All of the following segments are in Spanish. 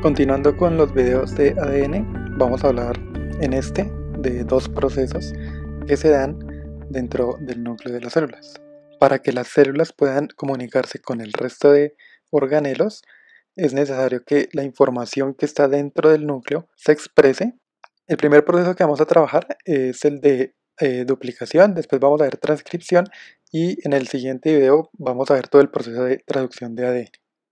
Continuando con los videos de ADN, vamos a hablar en este de dos procesos que se dan dentro del núcleo de las células. Para que las células puedan comunicarse con el resto de organelos, es necesario que la información que está dentro del núcleo se exprese. El primer proceso que vamos a trabajar es el de duplicación, después vamos a ver transcripción y en el siguiente video vamos a ver todo el proceso de traducción de ADN.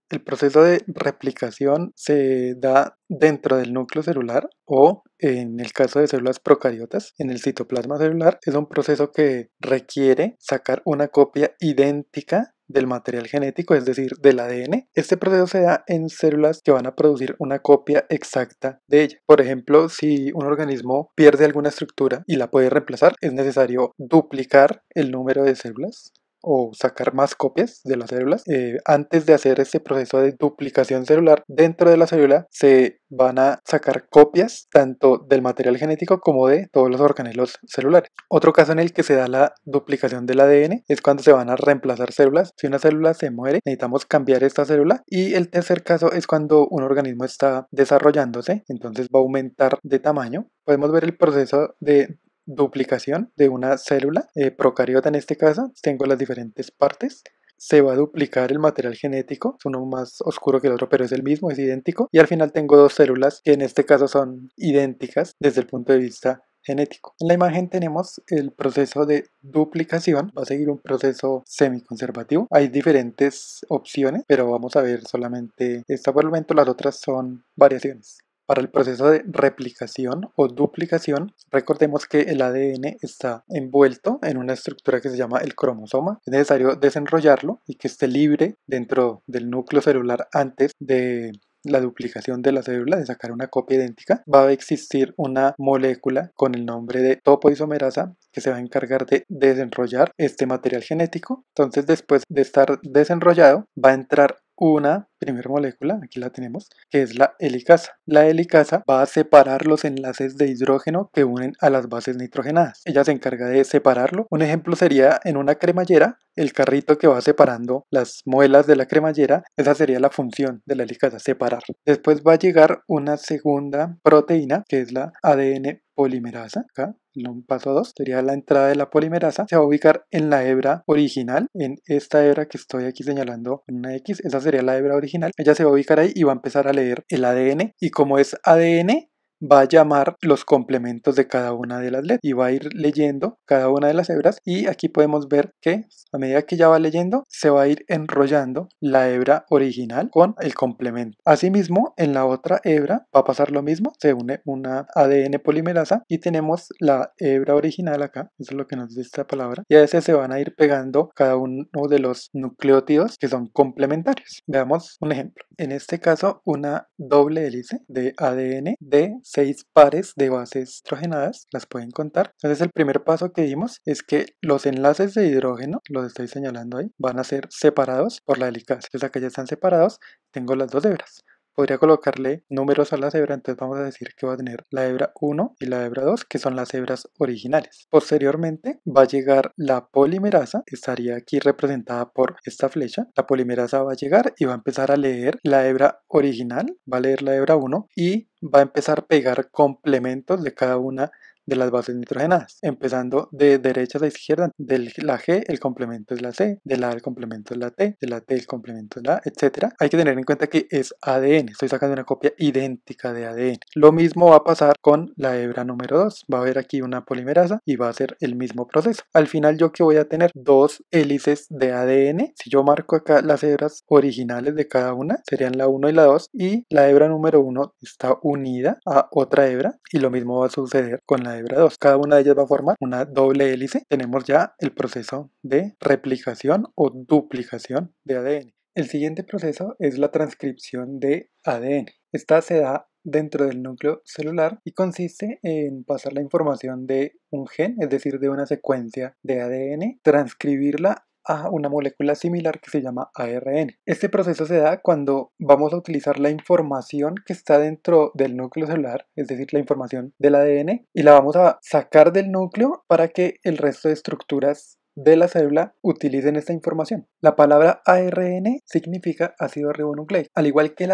El proceso de replicación se da dentro del núcleo celular o, en el caso de células procariotas, en el citoplasma celular. Es un proceso que requiere sacar una copia idéntica del material genético, es decir, del ADN. Este proceso se da en células que van a producir una copia exacta de ella. Por ejemplo, si un organismo pierde alguna estructura y la puede reemplazar, es necesario duplicar el número de células o sacar más copias de las células. Antes de hacer este proceso de duplicación celular, dentro de la célula se van a sacar copias tanto del material genético como de todos los organelos celulares. Otro caso en el que se da la duplicación del ADN es cuando se van a reemplazar células. Si una célula se muere, necesitamos cambiar esta célula. Y el tercer caso es cuando un organismo está desarrollándose, entonces va a aumentar de tamaño. Podemos ver el proceso de duplicación de una célula procariota. En este caso tengo las diferentes partes. Se va a duplicar el material genético, es uno más oscuro que el otro, pero es el mismo, es idéntico, y al final tengo dos células que en este caso son idénticas desde el punto de vista genético. En la imagen tenemos el proceso de duplicación. Va a seguir un proceso semiconservativo. Hay diferentes opciones, pero vamos a ver solamente esta por el momento. Las otras son variaciones. Para el proceso de replicación o duplicación, recordemos que el ADN está envuelto en una estructura que se llama el cromosoma. Es necesario desenrollarlo y que esté libre dentro del núcleo celular antes de la duplicación de la célula, de sacar una copia idéntica. Va a existir una molécula con el nombre de topoisomerasa que se va a encargar de desenrollar este material genético. Entonces, después de estar desenrollado, va a entrar una primera molécula, aquí la tenemos, que es la helicasa. La helicasa va a separar los enlaces de hidrógeno que unen a las bases nitrogenadas. Ella se encarga de separarlo. Un ejemplo sería en una cremallera, el carrito que va separando las muelas de la cremallera. Esa sería la función de la helicasa, separar. Después va a llegar una segunda proteína, que es la ADN polimerasa. Acá, un paso 2 sería la entrada de la polimerasa. Se va a ubicar en la hebra original, en esta hebra que estoy aquí señalando en una X. Esa sería la hebra original. Ella se va a ubicar ahí y va a empezar a leer el ADN, y como es ADN, va a llamar los complementos de cada una de las letras y va a ir leyendo cada una de las hebras. Y aquí podemos ver que a medida que ya va leyendo, se va a ir enrollando la hebra original con el complemento. Asimismo, en la otra hebra va a pasar lo mismo, se une una ADN polimerasa y tenemos la hebra original acá. Eso es lo que nos dice esta palabra, y a veces se van a ir pegando cada uno de los nucleótidos que son complementarios. Veamos un ejemplo. En este caso, una doble hélice de ADN de 6 pares de bases nitrogenadas, las pueden contar. Entonces el primer paso que dimos es que los enlaces de hidrógeno, los estoy señalando ahí, van a ser separados por la helicasa. Entonces acá ya están separados, tengo las dos hebras. Podría colocarle números a las hebras, entonces vamos a decir que va a tener la hebra 1 y la hebra 2, que son las hebras originales. Posteriormente va a llegar la polimerasa, estaría aquí representada por esta flecha. La polimerasa va a llegar y va a empezar a leer la hebra original, va a leer la hebra 1 y va a empezar a pegar complementos de cada una de las bases nitrogenadas, empezando de derecha a izquierda. De la G el complemento es la C, de la A el complemento es la T, de la T el complemento es la A, etc. Hay que tener en cuenta que es ADN, estoy sacando una copia idéntica de ADN. Lo mismo va a pasar con la hebra número 2, va a haber aquí una polimerasa y va a ser el mismo proceso. Al final, yo que voy a tener dos hélices de ADN. Si yo marco acá las hebras originales de cada una, serían la 1 y la 2, y la hebra número 1 está unida a otra hebra, y lo mismo va a suceder con la hebra 2. Cada una de ellas va a formar una doble hélice. Tenemos ya el proceso de replicación o duplicación de ADN. El siguiente proceso es la transcripción de ADN. Esta se da dentro del núcleo celular y consiste en pasar la información de un gen, es decir, de una secuencia de ADN, transcribirla a una molécula similar que se llama ARN. Este proceso se da cuando vamos a utilizar la información que está dentro del núcleo celular, es decir, la información del ADN, y la vamos a sacar del núcleo para que el resto de estructuras de la célula utilicen esta información. La palabra ARN significa ácido ribonucleico. Al igual que el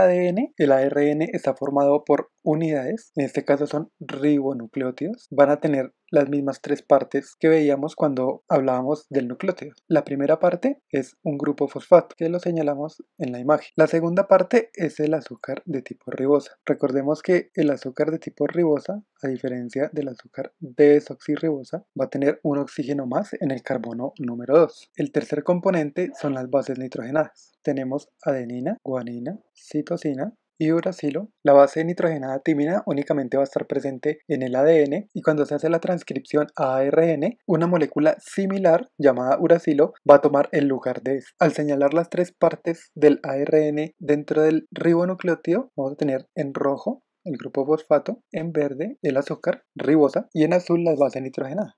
ARN está formado por unidades, en este caso son ribonucleótidos, van a tener las mismas tres partes que veíamos cuando hablábamos del nucleótido. La primera parte es un grupo fosfato, que lo señalamos en la imagen. La segunda parte es el azúcar de tipo ribosa. Recordemos que el azúcar de tipo ribosa, a diferencia del azúcar desoxirribosa, va a tener un oxígeno más en el carbono número 2. El tercer componente son las bases nitrogenadas. Tenemos adenina, guanina, citosina y uracilo. La base nitrogenada timina únicamente va a estar presente en el ADN y cuando se hace la transcripción a ARN, una molécula similar llamada uracilo va a tomar el lugar de esto. Al señalar las tres partes del ARN dentro del ribonucleótido, vamos a tener en rojo el grupo fosfato, en verde el azúcar ribosa y en azul las bases nitrogenadas.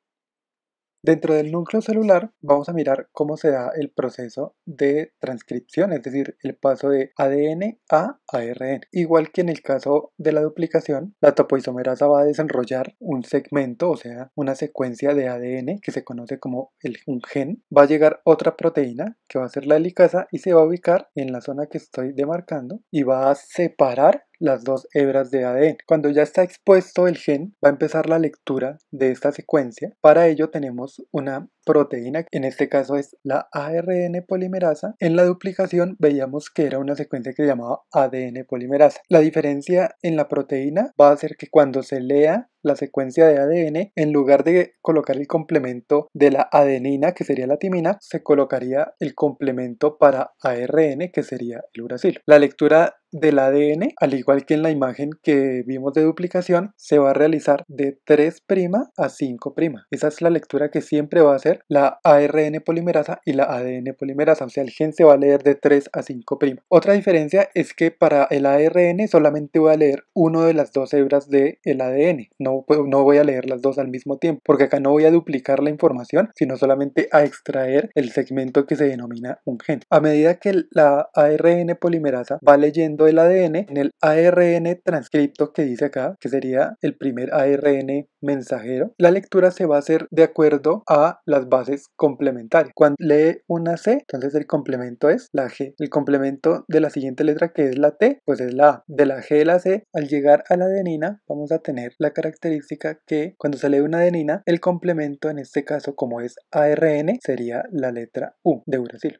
Dentro del núcleo celular vamos a mirar cómo se da el proceso de transcripción, es decir, el paso de ADN a ARN. Igual que en el caso de la duplicación, la topoisomerasa va a desenrollar un segmento, o sea, una secuencia de ADN que se conoce como un gen. Va a llegar otra proteína que va a ser la helicasa y se va a ubicar en la zona que estoy demarcando y va a separar las dos hebras de ADN. Cuando ya está expuesto el gen, va a empezar la lectura de esta secuencia. Para ello tenemos una proteína, en este caso es la ARN polimerasa. En la duplicación veíamos que era una secuencia que se llamaba ADN polimerasa. La diferencia en la proteína va a ser que cuando se lea la secuencia de ADN, en lugar de colocar el complemento de la adenina, que sería la timina, se colocaría el complemento para ARN, que sería el uracilo. La lectura del ADN, al igual que en la imagen que vimos de duplicación, se va a realizar de 3' a 5'. Esa es la lectura que siempre va a hacer la ARN polimerasa y la ADN polimerasa, o sea, el gen se va a leer de 3 a 5'. Otra diferencia es que para el ARN solamente voy a leer uno de las dos hebras del ADN, no voy a leer las dos al mismo tiempo, porque acá no voy a duplicar la información, sino solamente a extraer el segmento que se denomina un gen. A medida que la ARN polimerasa va leyendo el ADN, en el ARN transcripto que dice acá, que sería el primer ARN mensajero, la lectura se va a hacer de acuerdo a las bases complementarias. Cuando lee una C, entonces el complemento es la G. El complemento de la siguiente letra, que es la T, pues es la A. De la G a la C, al llegar a la adenina, vamos a tener la característica que cuando se lee una adenina, el complemento, en este caso como es ARN, sería la letra U de uracilo.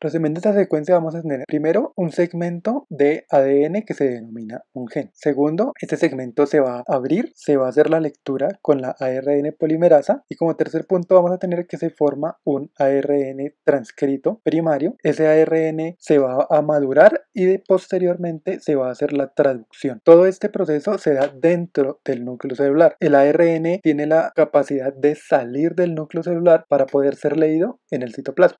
Resumiendo esta secuencia, vamos a tener primero un segmento de ADN que se denomina un gen. Segundo, este segmento se va a abrir, se va a hacer la lectura con la ARN polimerasa y como tercer punto vamos a tener que se forma un ARN transcrito primario. Ese ARN se va a madurar y posteriormente se va a hacer la traducción. Todo este proceso se da dentro del núcleo celular. El ARN tiene la capacidad de salir del núcleo celular para poder ser leído en el citoplasma.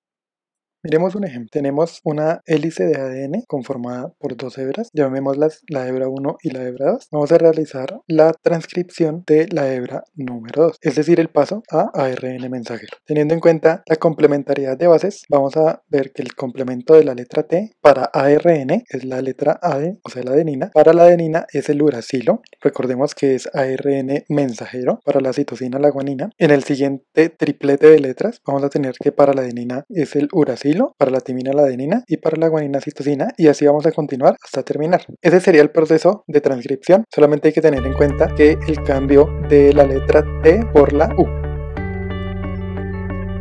Miremos un ejemplo. Tenemos una hélice de ADN conformada por dos hebras, llamémoslas la hebra 1 y la hebra 2. Vamos a realizar la transcripción de la hebra número 2, es decir, el paso a ARN mensajero. Teniendo en cuenta la complementariedad de bases, vamos a ver que el complemento de la letra T para ARN es la letra AD, o sea, la adenina. Para la adenina es el uracilo, recordemos que es ARN mensajero. Para la citosina, la guanina. En el siguiente triplete de letras, vamos a tener que para la adenina es el uracilo, para la timina la adenina y para la guanina citosina, y así vamos a continuar hasta terminar. Ese sería el proceso de transcripción. Solamente hay que tener en cuenta que el cambio de la letra T por la U.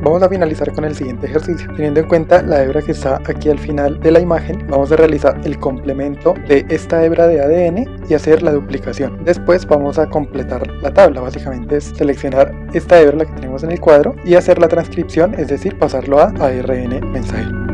Vamos a finalizar con el siguiente ejercicio. Teniendo en cuenta la hebra que está aquí al final de la imagen, vamos a realizar el complemento de esta hebra de ADN y hacer la duplicación. Después vamos a completar la tabla. Básicamente es seleccionar esta hebra, la que tenemos en el cuadro, y hacer la transcripción, es decir, pasarlo a ARN mensajero.